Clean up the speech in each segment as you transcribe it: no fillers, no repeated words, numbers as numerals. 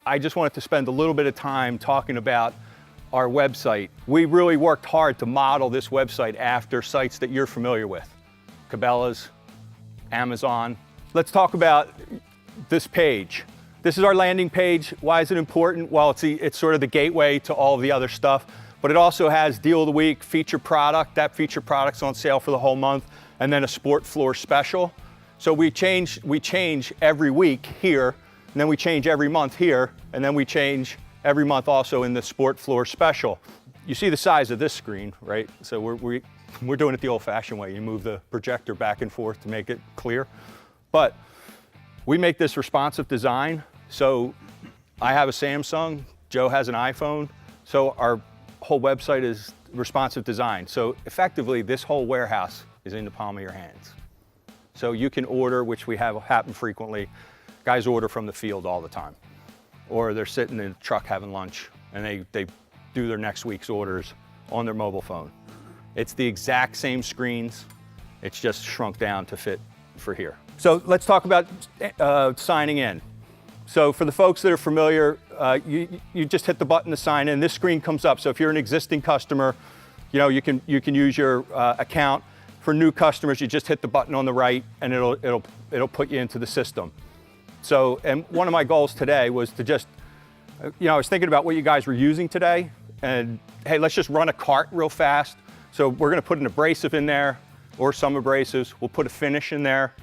I just wanted to spend a little bit of time talking about our website. We really worked hard to model this website after sites that you're familiar with. Cabela's, Amazon. Let's talk about this page. This is our landing page. Why is it important? Well, it's sort of the gateway to all of the other stuff, but it also has deal of the week, feature product. That feature product's on sale for the whole month, and then a sport floor special. So we change every week here, and then we change every month here, and then we change every month also in the sport floor special. You see the size of this screen, right? So we're doing it the old-fashioned way. You move the projector back and forth to make it clear. But we make this responsive design. So I have a Samsung, Joe has an iPhone. So our whole website is responsive design. So effectively, this whole warehouse is in the palm of your hands. So you can order, which we have happen frequently. Guys order from the field all the time. Or they're sitting in the truck having lunch and they do their next week's orders on their mobile phone. It's the exact same screens. It's just shrunk down to fit for here. So let's talk about signing in. So for the folks that are familiar, you just hit the button to sign in. This screen comes up. So if you're an existing customer, you can use your account. For new customers, you just hit the button on the right and it'll put you into the system. So, and one of my goals today was to just, I was thinking about what you guys were using today, and hey, let's just run a cart real fast. So we're gonna put an abrasive in there, or some abrasives. We'll put a finish in there,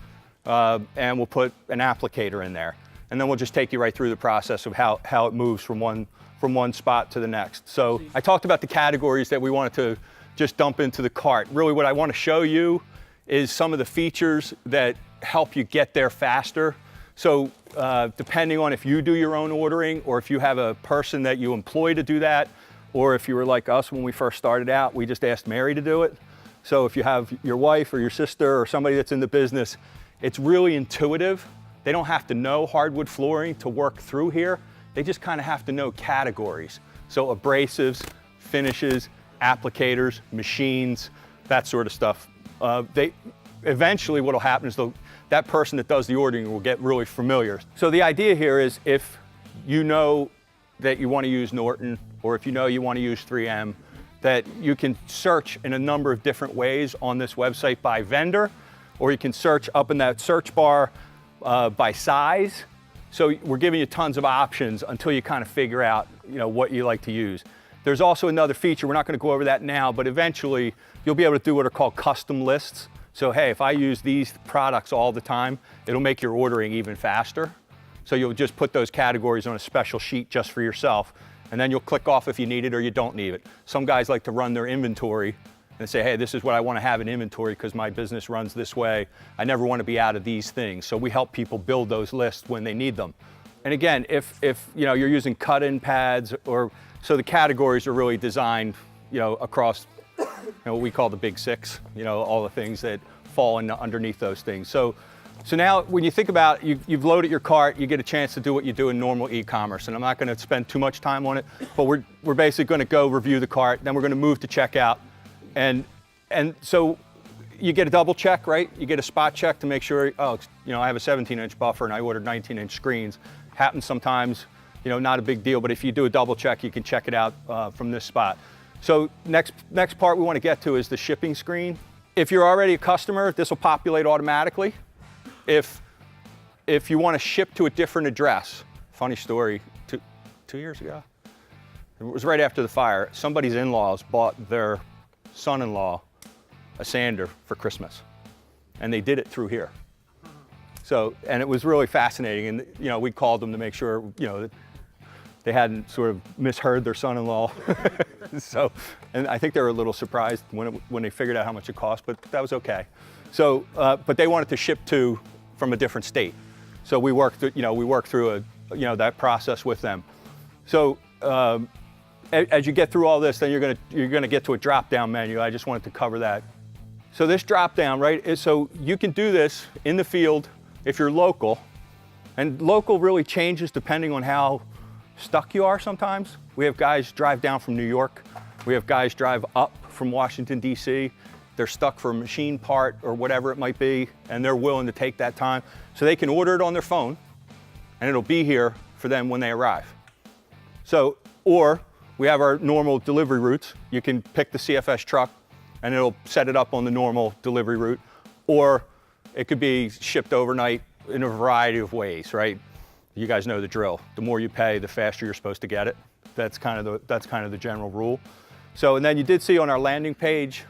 and we'll put an applicator in there. And then we'll just take you right through the process of how it moves from one spot to the next. So I talked about the categories that we wanted to just dump into the cart. Really what I wanna show you is some of the features that help you get there faster. So depending on if you do your own ordering or if you have a person that you employ to do that, or if you were like us when we first started out, we just asked Mary to do it. So if you have your wife or your sister or somebody that's in the business, it's really intuitive. They don't have to know hardwood flooring to work through here. They just kind of have to know categories. So abrasives, finishes, applicators, machines, that sort of stuff. Eventually what'll happen is that person that does the ordering will get really familiar. So the idea here is if you know that you want to use Norton, or if you know you want to use 3M, that you can search in a number of different ways on this website by vendor, or you can search up in that search bar by size. So we're giving you tons of options until you kind of figure out what you like to use. There's also another feature, we're not going to go over that now, but eventually you'll be able to do what are called custom lists. So hey, if I use these products all the time, it'll make your ordering even faster. So you'll just put those categories on a special sheet just for yourself, and then you'll click off if you need it or you don't need it. Some guys like to run their inventory and say, hey, this is what I want to have in inventory because my business runs this way. I never want to be out of these things. So we help people build those lists when they need them. And again, if you're using cut-in pads, so the categories are really designed across what we call the big six, all the things that fall underneath those things. So now when you think about you've loaded your cart, you get a chance to do what you do in normal e-commerce. And I'm not going to spend too much time on it, but we're basically going to go review the cart, then we're going to move to checkout. And so you get a double check, right? You get a spot check to make sure, I have a 17-inch buffer and I ordered 19-inch screens. Happens sometimes, not a big deal, but if you do a double check, you can check it out from this spot. So next part we want to get to is the shipping screen. If you're already a customer, this will populate automatically. If you want to ship to a different address, funny story, two years ago, it was right after the fire, somebody's in-laws bought their son-in-law a sander for Christmas, and they did it through here. So, and it was really fascinating, and we called them to make sure that they hadn't sort of misheard their son-in-law. So, and I think they were a little surprised when they figured out how much it cost, but that was okay. So, but they wanted to ship from a different state. So we worked through that process with them. So as you get through all this, then you're gonna get to a drop-down menu. I just wanted to cover that. So this drop-down, right, so you can do this in the field if you're local, and local really changes depending on how stuck you are sometimes. We have guys drive down from New York. We have guys drive up from Washington, D.C. They're stuck for a machine part or whatever it might be, and they're willing to take that time. So they can order it on their phone, and it'll be here for them when they arrive. So, or we have our normal delivery routes. You can pick the CFS truck and it'll set it up on the normal delivery route, or it could be shipped overnight in a variety of ways, right? You guys know the drill. The more you pay, the faster you're supposed to get it. That's kind of the general rule. So, and then you did see on our landing page,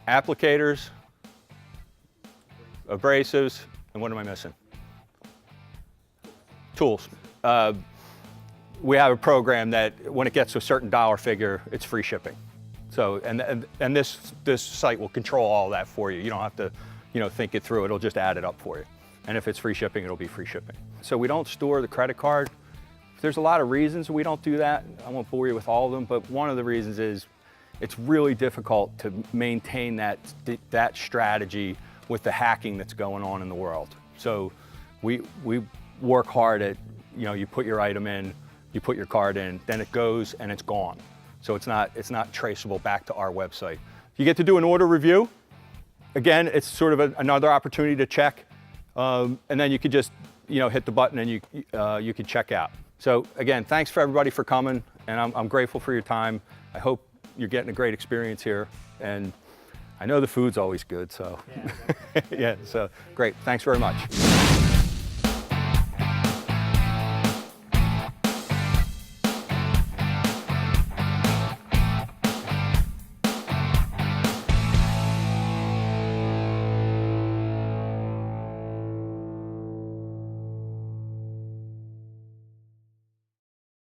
applicators, abrasives, and what am I missing? Tools. We have a program that when it gets to a certain dollar figure, it's free shipping. So, and this site will control all that for you. You don't have to, think it through. It'll just add it up for you. And if it's free shipping, it'll be free shipping. So we don't store the credit card. There's a lot of reasons we don't do that. I won't bore you with all of them, but one of the reasons is it's really difficult to maintain that strategy with the hacking that's going on in the world. So we work hard at, you put your item in, you put your card in, then it goes and it's gone. So it's not traceable back to our website. You get to do an order review. Again, it's sort of another opportunity to check, and then you could just hit the button and you can check out. So again, thanks for everybody for coming, and I'm grateful for your time. I hope you're getting a great experience here, and I know the food's always good, so yeah, so great. Thanks very much.